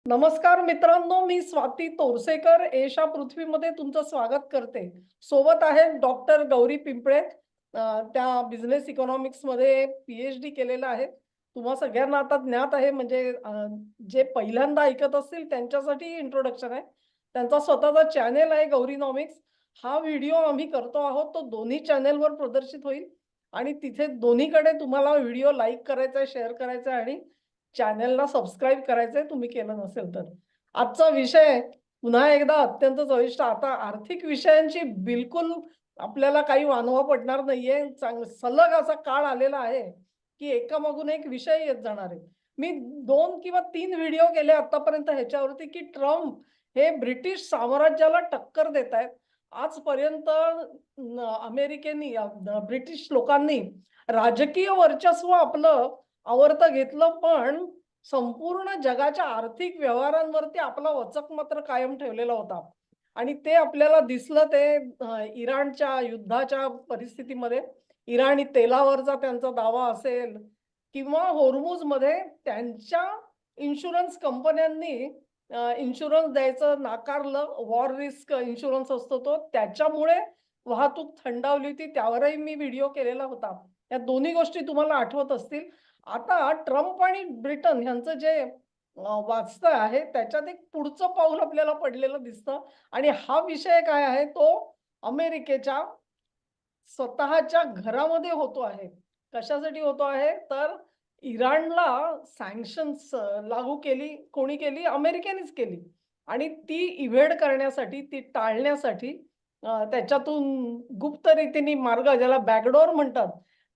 नमस्कार मित्रांनो, मी स्वाती तोरसेकर एशा पृथ्वीमध्ये तुमचं स्वागत करते. सोबत आहे डॉक्टर गौरी पिंपळे. त्या बिझनेस इकॉनॉमिक्स मध्ये PhD केलेलं आहे. तुम्हा सगळ्यांना आता ज्ञात आहे, म्हणजे जे पहिल्यांदा ऐकत असतील त्यांच्यासाठी इंट्रोडक्शन आहे. त्यांचा स्वतःचा चॅनेल आहे गौरीनॉमिक्स. हा व्हिडिओ आम्ही करतो आहोत तो दोन्ही चॅनेलवर प्रदर्शित होईल आणि तिथे दोन्हीकडे तुम्हाला व्हिडिओ लाईक करायचा आहे, शेअर करायचा आहे आणि चॅनलला सबस्क्राईब करायचंय तुम्ही केलं नसेल तर. आजचा विषय पुन्हा एकदा अत्यंत चविष्ट. आता आर्थिक विषयांची बिलकुल आपल्याला काही वानवा पडणार नाहीये. सलग असा काळ आलेला आहे की एकामागून एक विषय येत जाणार आहे. मी 2 किंवा 3 व्हिडिओ केले आतापर्यंत ह्याच्यावरती की ट्रम्प हे ब्रिटिश साम्राज्याला टक्कर देत आहेत. आजपर्यंत अमेरिकेनी ब्रिटिश लोकांनी राजकीय वर्चस्व आपलं आवर्त घेतलं, पण संपूर्ण जगाच्या आर्थिक व्यवहारांवरती आपला वचक मात्र कायम ठेवलेला होता. आणि ते आपल्याला दिसलं ते इराणच्या युद्धाच्या परिस्थितीमध्ये. इराणी तेलावरचा त्यांचा दावा असेल किंवा होर्मुझमध्ये त्यांच्या इन्शुरन्स कंपन्यांनी इन्शुरन्स द्यायचं नाकारलं. वॉर रिस्क इन्शुरन्स असतो तो, त्याच्यामुळे वाहतूक थंडावली होती. त्यावरही मी व्हिडिओ केलेला होता. या दोन्ही गोष्टी तुम्हाला आठवत असतील. आता ट्रम्प आणि ब्रिटन यांचं जे वास्तव आहे त्याच्यात एक पुढचं पाऊल आपल्याला पडलेलं दिसतं. आणि हा विषय काय आहे तो अमेरिकेच्या स्वतःच्या घरामध्ये होतो आहे. कशासाठी होतो आहे तर इराणला सँक्शन्स लागू कोणी केली? अमेरिकेनेच केली. आणि ती इव्हेड करण्यासाठी, ती टाळण्यासाठी त्याच्यातून गुप्त रीतीने मार्ग, ज्याला बॅकडोर म्हणतात,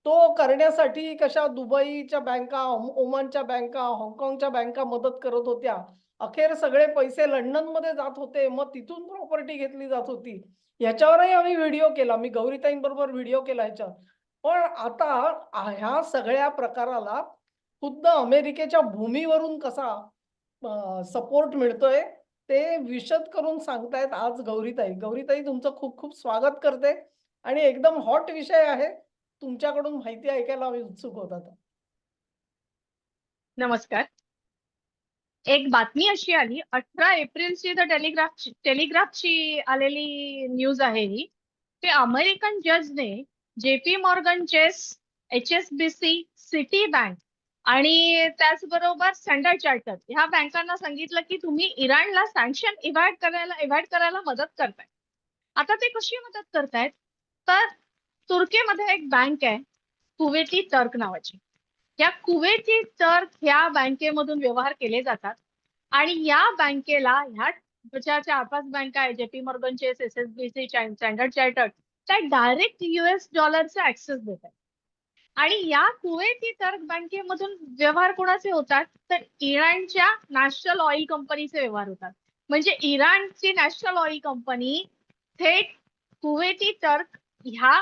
तो करण्यासाठी कशा दुबईच्या बँका, ओमानच्या बँका, हाँगकाँगच्या बँका मदत करत होत्या. अखेर सगळे पैसे लंडनमध्ये जात होते. मग तिथून प्रॉपर्टी घेतली जात होती. याच्यावरही आम्ही व्हिडिओ केला. मी गौरीताईंबरोबर व्हिडिओ केला ह्याच्यावर. पण आता ह्या सगळ्या प्रकाराला खुद्द अमेरिकेच्या भूमीवरून कसा सपोर्ट मिळतोय ते विशद करून सांगतायत आज गौरीताई. गौरीताई, तुमचं खूप खूप स्वागत करते आणि एकदम हॉट विषय आहे. तुमच्याकडून माहिती ऐकायला आम्ही उत्सुक होत आता. नमस्कार. एक बातमी अशी आली 18 एप्रिलची टेलिग्राफची आलेली न्यूज आहे ही. ते अमेरिकन जजने JP Morgan Chase, HSBC, Citibank आणि त्याचबरोबर स्टँडर्ड चार्टर्ड ह्या बँकांना सांगितलं की तुम्ही इराणला सँक्शन इव्हॅड करायला मदत करताय. आता ते कशी मदत करतायत तर तुर्कीमध्ये एक बँक आहे कुवेती टर्क नावाची. या कुवेती टर्क ह्या बँकेमधून व्यवहार केले जातात आणि या बँकेला ह्या ज्या 4-5 बँका आहेत JP Morgan Chase, HSBC, standard chartered, त्या डायरेक्ट US डॉलरचा ऍक्सेस देतात. आणि या कुवेती टर्क बँकेमधून व्यवहार कोणाचे होतात तर इराणच्या नॅशनल ऑइल कंपनीचे व्यवहार होतात. म्हणजे इराणची नॅशनल ऑइल कंपनी थेट कुवेती टर्क ह्या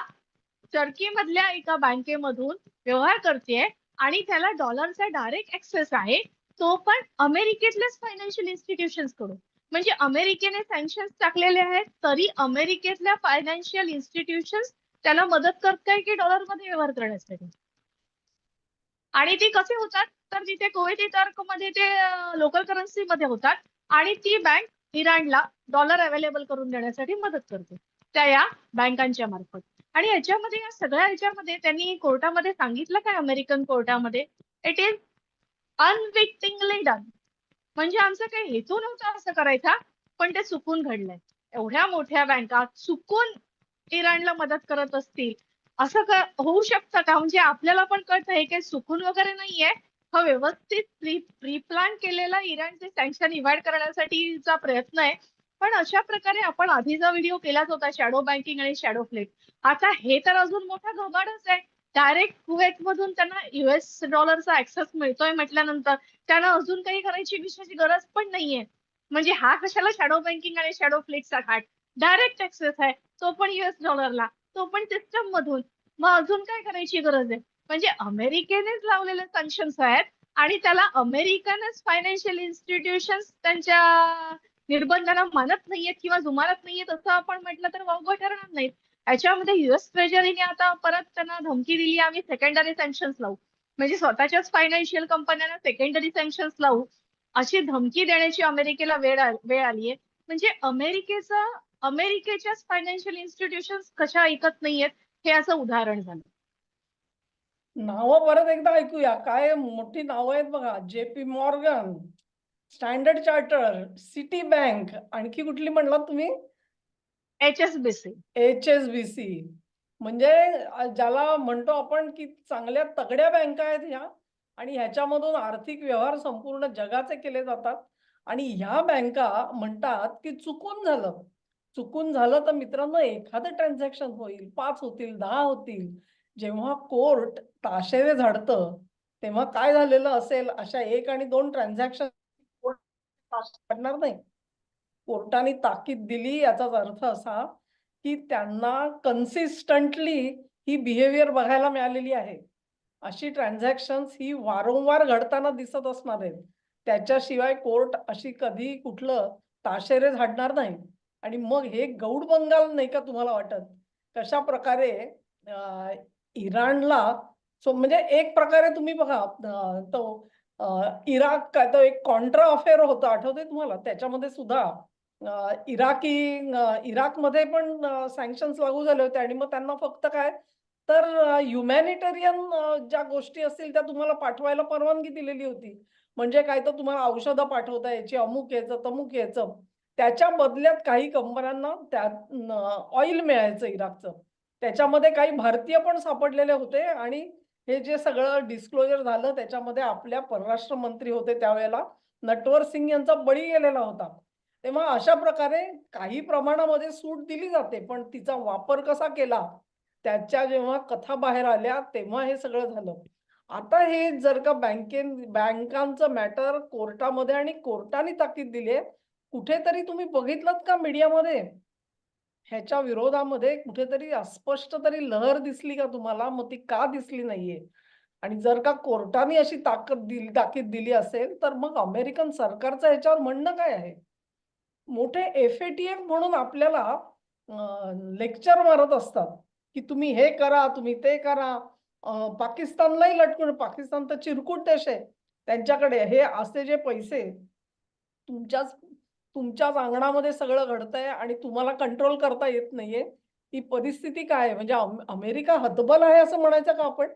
टर्की मधल्या एका बँकेमधून व्यवहार करते आणि त्याला डॉलरचा डायरेक्ट ऍक्सेस आहे, तो पण अमेरिकेतल्याच फायनान्शियल इन्स्टिट्यूशन्स कडून. म्हणजे अमेरिकेने सँक्शन्स टाकलेले आहेत तरी अमेरिकेतल्या फायनान्शियल इन्स्टिट्यूशन्स त्याला मदत करताय की डॉलरमध्ये व्यवहार करण्यासाठी. आणि ती कसे होतात तर तिथे कुवेती टर्क मध्ये ते लोकल करन्सी मध्ये होतात आणि ती बँक इराणला डॉलर अवेलेबल करून देण्यासाठी मदत करते त्या या बँकांच्या मार्फत. आणि याच्यामध्ये या सगळ्या ह्याच्यामध्ये त्यांनी कोर्टामध्ये सांगितलं काय, अमेरिकन कोर्टामध्ये, इट इज अनविक्टिंगली डन. म्हणजे आमचा काही हेतू नव्हता असं करायचा, पण ते चुकून घडलंय. एवढ्या मोठ्या बँका चुकून इराणला मदत करत असतील असं होऊ शकतं का? म्हणजे आपल्याला पण कळतं हे काही चुकून वगैरे नाहीये, हा व्यवस्थित प्री प्लॅन केलेला इराणचे सँक्शन इव्हॅड करण्यासाठीचा प्रयत्न आहे. पण अशा प्रकारे आपण आधीचा व्हिडिओ केलाच होता शॅडो बँकिंग आणि शॅडो फ्लेट. आता हे तर अजून मोठा घोबाडच आहे. डायरेक्ट कुवेत मधून त्यांना US डॉलरचा ऍक्सेस मिळतोय म्हटल्यानंतर त्यांना अजून काही करायची विशेष गरज पण नाहीये. म्हणजे हा कशाला शॅडो बँकिंग आणि शॅडो फ्लेटचा घाट, डायरेक्ट ऍक्सेस आहे तो पण US डॉलरला, तो पण सिस्टम मधून. मग अजून काय करायची गरज आहे? म्हणजे अमेरिकेनेच लावलेले सँक्शन्स आहेत आणि त्याला अमेरिकनच फायनान्शियल इन्स्टिट्यूशन्स त्यांच्या निर्बंधांना मानत नाहीयेत किंवा जुमानत नाहीयेत असं आपण म्हटलं तर वावगं ठरणार नाहीत. याच्यामध्ये US ट्रेजरीने आता परत त्यांना धमकी दिली, आम्ही सेकंडरी सँक्शन्स लावू. म्हणजे स्वतःच्याच फायनान्शियल कंपन्यांना सेकंडरी सँक्शन्स लावू अशी धमकी देण्याची अमेरिकेला वेळ आलीये. म्हणजे अमेरिकेच्याच फायनान्शियल इन्स्टिट्यूशन्स कशा ऐकत नाहीयेत, हे असं उदाहरण झालं. नावं परत एकदा ऐकूया. काय मोठी नावं आहेत बघा. JP Morgan, standard charter, city bank, आणखी कुठली म्हणलात तुम्ही? HSBC. HSBC. म्हणजे ज्याला म्हणतो आपण की चांगल्या तगड्या बँका आहेत ह्या आणि ह्याच्यामधून आर्थिक व्यवहार संपूर्ण जगाचे केले जातात आणि ह्या बँका म्हणतात की चुकून झालं तर मित्रांनो एखादं ट्रान्झॅक्शन होईल, 5 होतील, 10 होतील. जेव्हा कोर्ट ताशेरे झाडतं, तेव्हा काय झालेलं असेल अशा 1 आणि 2 ट्रान्झॅक्शन कोर्ट ताशेरे झाडणार नाही. कोर्टाने ताकीद दिली याचाच अर्थ असा की त्यांना कन्सिस्टंटली ही बिहेवियर बघायला मिळालेली आहे. अशी ट्रान्झॅक्शन्स ही वारंवार घडताना दिसत असणार आहेत. त्याच्याशिवाय कोर्ट अशी कधी कुठलं ताशेरे झाडणार नाही. आणि मग हे गौड बंगाल नाही का तुम्हाला वाटत? कशा प्रकारे इराणला म्हणजे एक प्रकारे तुम्ही बघा तो इराक का तो एक कॉन्ट्रा अफेअर होता आठवतंय तुम्हाला? त्याच्यामध्ये सुद्धा इराकमध्ये पण सँक्शन्स लागू झाले होते आणि मग त्यांना फक्त काय तर ह्युमॅनिटेरियन ज्या गोष्टी असतील त्या तुम्हाला पाठवायला परवानगी दिलेली होती. म्हणजे काय तर तुम्हाला औषधं पाठवता यायची, अमुक यायचं, तमुक यायचं. त्याच्या बदल्यात काही कंपन्यांना त्यात ऑइल मिळायचं इराकचं. त्याच्यामध्ये काही भारतीय पण सापडलेले होते आणि हे जे सगळं डिस्क्लोजर झालं त्याच्यामध्ये आपल्या परराष्ट्र मंत्री होते त्यावेळेला नटवर सिंग यांचा बळी गेलेला होता. तेव्हा अशा प्रकारे काही प्रमाणामध्ये सूट दिली जाते, पण तिचा वापर कसा केला, त्याच्या जेव्हा कथा बाहेर आल्या, तेव्हा हे सगळं झालं. आता हे जर का बँकांचं मॅटर कोर्टामध्ये आणि कोर्टाने ताकीद दिली आहे. कुठेतरी तुम्ही बघितलत का मीडियामध्ये? ह्याच्या विरोधामध्ये कुठेतरी अस्पष्ट तरी लहर दिसली का तुम्हाला? मग ती का दिसली नाहीये? आणि जर का कोर्टाने अशी ताकीद दिली असेल, तर मग अमेरिकन सरकारचं ह्याच्यावर म्हणणं काय आहे? मोठे FATF म्हणून आपल्याला लेक्चर मारत असतात, की तुम्ही हे करा, तुम्ही ते करा. पाकिस्तानलाही लटकून पाकिस्तान तर चिरकुट देश आहे. त्यांच्याकडे हे असे जे पैसे तुमच्याच तुमच्याच अंगणामध्ये सगळं घडतंय आणि तुम्हाला कंट्रोल करता येत नाहीये. ही परिस्थिती काय आहे? म्हणजे अमेरिका हतबल आहे असं म्हणायचं का आपण?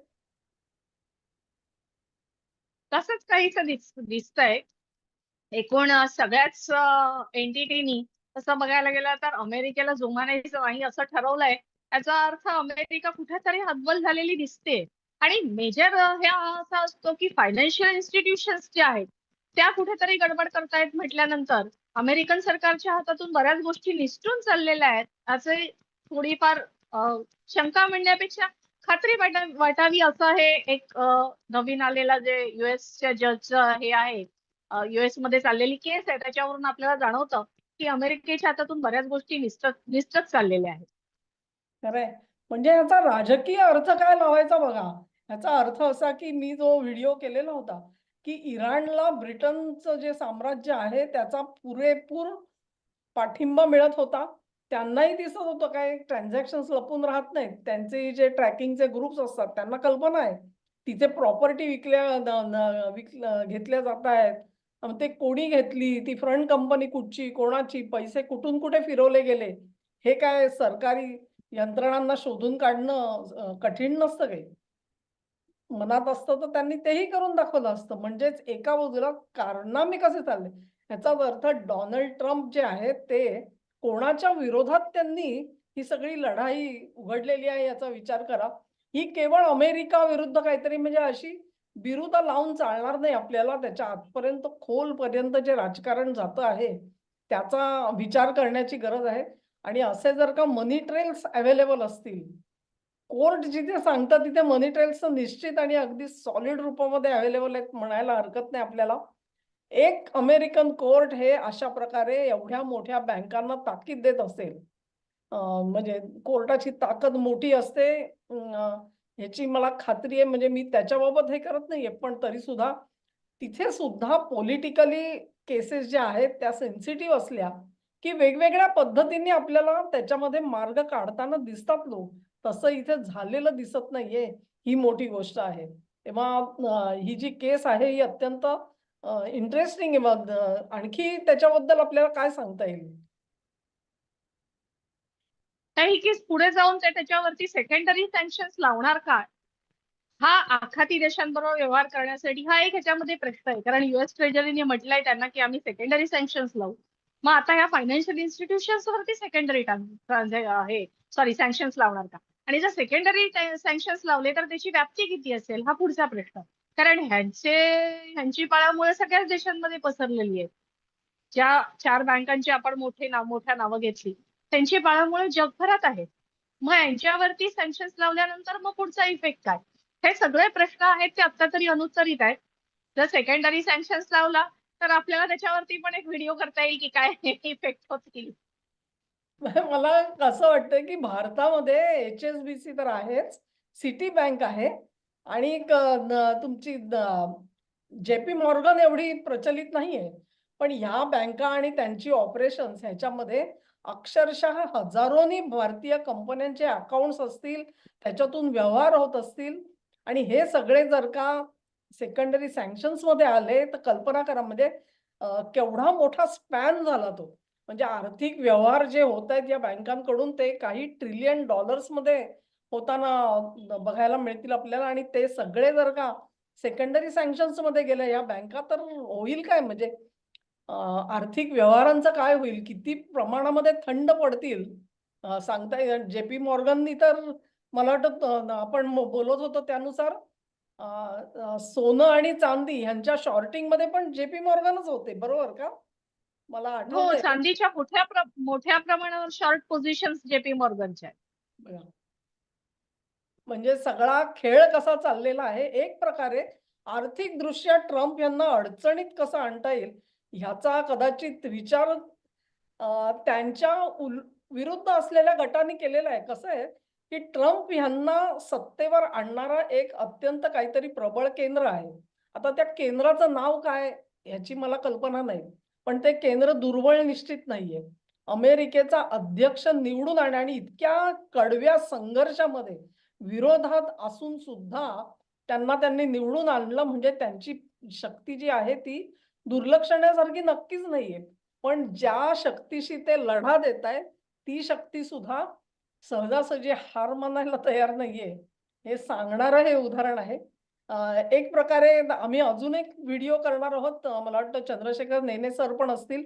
तसंच काहीसं दिसतंय. एकूण सगळ्याच एंटिटीनी तसं बघायला गेलं तर अमेरिकेला जुमानायचं नाही असं ठरवलंय. याचा अर्थ अमेरिका कुठेतरी हतबल झालेली दिसते. आणि मेजर हे असा असतो की फायनान्शियल इन्स्टिट्यूशन्स जे आहेत त्या कुठेतरी गडबड करतायत म्हटल्यानंतर अमेरिकन सरकारच्या हातातून बऱ्याच गोष्टी निसटून चाललेल्या आहेत असे थोडीफार शंका म्हणण्यापेक्षा खात्री वाटावी असं हे एक नवीन आलेला जे युएसच्या जजचं हे आहे US मध्ये चाललेली केस आहे त्याच्यावरून आपल्याला जाणवतं की अमेरिकेच्या हातातून बऱ्याच गोष्टी निसटत चाललेल्या आहेत. खरंय. म्हणजे ह्याचा राजकीय अर्थ काय लावायचा बघा. ह्याचा अर्थ असा की मी जो व्हिडिओ केलेला होता, की इराणला ब्रिटनचं जे साम्राज्य आहे त्याचा पुरेपूर पाठिंबा मिळत होता. त्यांनाही दिसत होतं काय ट्रान्झॅक्शन्स लपून राहत नाहीत. त्यांचे जे ट्रॅकिंगचे ग्रुप्स असतात त्यांना कल्पना आहे. तिथे प्रॉपर्टी घेतल्या जात आहेत. मग ते कोणी घेतली, ती फ्रंट कंपनी कुठची, कोणाची, पैसे कुठून कुठे फिरवले गेले, हे काय सरकारी यंत्रणांना शोधून काढणं कठीण नसतं काही. मनात असतं तर त्यांनी तेही करून दाखवलं असतं. म्हणजेच एका बाजूला कारनामे कसे चालले. ह्याचाच अर्थ डोनाल्ड ट्रम्प जे आहेत ते कोणाच्या विरोधात त्यांनी ही सगळी लढाई उघडलेली आहे याचा विचार करा. ही केवळ अमेरिका विरुद्ध काहीतरी म्हणजे अशी बिरुदं लावून चालणार नाही आपल्याला. त्याच्या आतपर्यंत खोलपर्यंत जे राजकारण जातं आहे, त्याचा विचार करण्याची गरज आहे. आणि असे जर का मनी ट्रेल्स अवेलेबल असतील, कोर्ट जिथे सांगतात तिथे मनी ट्रेल्स निश्चित आणि अगदी सॉलिड रूपामध्ये अवेलेबल आहेत म्हणायला हरकत नाही आपल्याला. एक अमेरिकन कोर्ट हे अशा प्रकारे एवढ्या मोठ्या बँकांना ताकीद देत असेल, म्हणजे कोर्टाची ताकद मोठी असते ह्याची मला खात्री आहे. म्हणजे मी त्याच्याबाबत हे करत नाहीये, पण तरी सुद्धा तिथे सुद्धा पॉलिटिकली केसेस ज्या आहेत त्या सेन्सिटिव्ह असल्या, की वेगवेगळ्या पद्धतीने आपल्याला त्याच्यामध्ये मार्ग काढताना दिसतात लोक. तसं इथे झालेलं दिसत नाहीये, ही मोठी गोष्ट आहे. तेव्हा ही जी केस आहे ही अत्यंत इंटरेस्टिंग आहे. मग आणखी त्याच्याबद्दल आपल्याला काय सांगता येईल? काही की पुढे जाऊन ते त्याच्यावरती सेकंडरी सँक्शन्स लावणार का, हा आखाती देशांबरोबर व्यवहार करण्यासाठी हा एक ह्याच्यामध्ये प्रश्न आहे. कारण युएस ट्रेजरीने म्हटलंय त्यांना की आम्ही सेकंडरी सँक्शन्स लावू. मग आता ह्या फायनान्शियल इन्स्टिट्यूशन्स वरती सेकंडरी हे सँक्शन्स लावणार का, आणि जर सेकंडरी सँक्शन्स लावले तर त्याची व्याप्ती किती असेल हा पुढचा प्रश्न. कारण ह्यांची पाळामुळे सगळ्याच देशांमध्ये पसरलेली आहे. ज्या 4 बँकांची आपण मोठ्या नावं घेतली त्यांची पाळामुळे जगभरात आहेत. मग यांच्यावरती सँक्शन्स लावल्यानंतर मग पुढचा इफेक्ट काय, हे सगळे प्रश्न आहेत ते आता तरी अनुत्तरित आहेत. जर सेकंडरी सँक्शन्स लावला तर आपल्याला त्याच्यावरती पण एक व्हिडिओ करता येईल की काय इफेक्ट होतील. मला असं वाटतं की भारतामध्ये HSBC तर आहेच, सिटी बँक आहे आणि तुमची JP मॉर्गन एवढी प्रचलित नाहीये. पण ह्या बँका आणि त्यांची ऑपरेशन्स ह्याच्यामध्ये अक्षरशः हजारोनी भारतीय कंपन्यांचे अकाउंट्स असतील, त्याच्यातून व्यवहार होत असतील आणि हे सगळे जर का सेकंडरी सँक्शन्समध्ये आले तर कल्पना करा म्हणजे केवढा मोठा स्पॅन झाला तो. म्हणजे आर्थिक व्यवहार जे होत आहेत या बँकांकडून ते काही ट्रिलियन डॉलर्समध्ये होताना बघायला मिळतील आपल्याला आणि ते सगळे जर का सेकंडरी सँक्शन्समध्ये गेले या बँका तर होईल काय म्हणजे आर्थिक व्यवहारांचं काय होईल? किती प्रमाणामध्ये थंड पडतील? सांगता येईल. JP मॉर्गननी तर मला वाटतं आपण बोलत होतो त्यानुसार अ, सोनं आणि चांदी ह्यांच्या शॉर्टिंगमध्ये पण JP मॉर्गनच होते. बरोबर का? मला हो, आठवतंय. चांदीच्या मोठ्या प्रमाणावर शॉर्ट पोझिशन्स JP मॉर्गनच्या आहेत. बघा. म्हणजे सगळा खेळ कसा चाललेला आहे. एक प्रकारे आर्थिकदृष्ट्या ट्रम्प यांना अडचणीत कसं आणता येईल, ह्याचा कदाचित विचार त्यांच्या विरुद्ध असलेल्या गटाने केलेला आहे. कसं आहे, की ट्रम्प ह्यांना सत्तेवर आणणारा एक अत्यंत काहीतरी प्रबळ केंद्र आहे. आता त्या केंद्राचं नाव काय ह्याची मला कल्पना नाही. पण ते केंद्र दुर्बळ निश्चित नाहीये. अमेरिकेचा अध्यक्ष निवडून आणणे आणि इतक्या कडव्या संघर्षामध्ये विरोधात असून सुद्धा त्यांनी निवडून आणलं म्हणजे त्यांची शक्ती जी आहे ती दुर्लक्षण्यासारखी नक्कीच नाहीये. पण ज्या शक्तीशी ते लढा देतायत, ती शक्ती सुद्धा सहजासहजी हार मानायला तयार नाहीये. हे सांगणारं हे उदाहरण आहे. एक प्रकारे आम्ही अजून एक व्हिडिओ करणार आहोत. मला वाटतं चंद्रशेखर नेने सर पण असतील.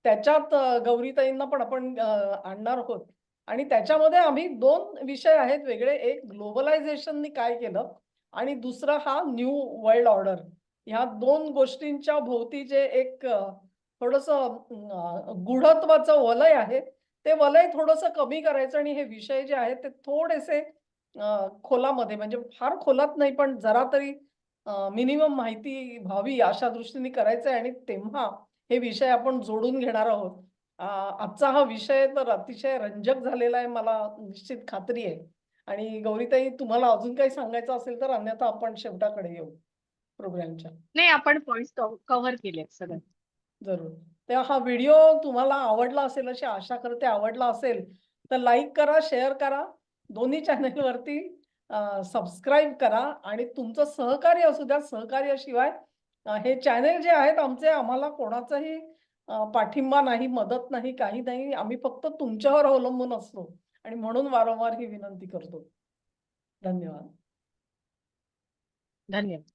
त्याच्यात गौरीताईंना पण आपण आणणार आहोत. आणि त्याच्यामध्ये आम्ही 2 विषय आहेत वेगळे. एक ग्लोबलायझेशननी काय केलं आणि दुसरा हा न्यू वर्ल्ड ऑर्डर. ह्या 2 गोष्टींच्या भोवती जे एक थोडंसं गूढत्वाचं वलय आहे, ते वलय थोडंसं कमी करायचं आणि हे विषय जे आहेत ते थोडेसे खोलामध्ये म्हणजे फार खोलात नाही, पण जरा तरी मिनिमम माहिती व्हावी अशा दृष्टीने करायचं आहे आणि तेव्हा हे विषय आपण जोडून घेणार आहोत. आजचा हा विषय तर अतिशय रंजक झालेला आहे, मला निश्चित खात्री आहे. आणि गौरीताई तुम्हाला अजून काही सांगायचं असेल तर अन्यथा आपण शेवटाकडे येऊ प्रोग्रामच्या. नाही, आपण पॉइंट्स कव्हर केलेत सगळे. जरूर. तेव्हा हा व्हिडिओ तुम्हाला आवडला असेल अशी आशा करते. आवडला असेल तर लाईक करा, शेअर करा. दोन्ही चॅनेलवरती सबस्क्राईब करा आणि तुमचं सहकार्य असू द्या. सहकार्याशिवाय हे चॅनेल जे आहेत आमचे आम्हाला कोणाचाही पाठिंबा नाही, मदत नाही, काही नाही. आम्ही फक्त तुमच्यावर अवलंबून असतो आणि म्हणून वारंवार ही विनंती करतो. धन्यवाद. धन्यवाद.